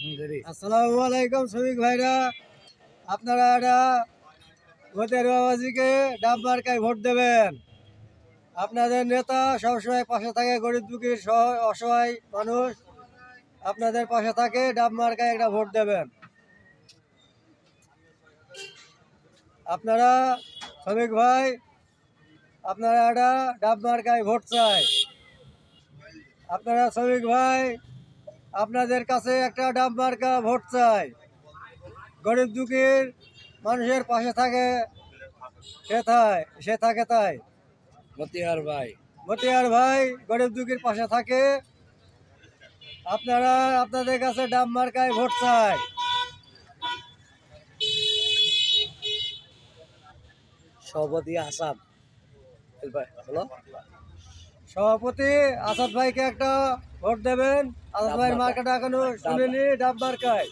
আসসালামু আলাইকুম শ্রমিক ভাইরা, আপনারা এটা ভোটের বাবাজিকে ডাব মার্কায় ভোট দেবেন। আপনাদের নেতা সবসময় পাশে থাকে, গরিব দুঃখী অসহায় মানুষ আপনাদের পাশে থাকে। ডাব মার্কায় একটা ভোট দেবেন। আপনারা শ্রমিক ভাই, আপনারা একটা ডাব মার্কায় ভোট চাই। আপনারা শ্রমিক ভাই, আপনাদের কাছে একটা ডাব মার্কা ভোট চাই। গরিব দুঃখীর মানুষের পাশে থাকে, সে থাকে তাই। মতিয়ার ভাই গরিব দুঃখীর পাশে থাকে। আপনারা আপনাদের কাছে ডাব মার্কায় ভোট চাই। সভাপতি আসাদ হলো সভাপতি আসাদ ভাইকে একটা ভোট দেবেন। আসাদ ভাইয়ের মার্কাটা এখনো শুনিনি, ডাব মার্কায়।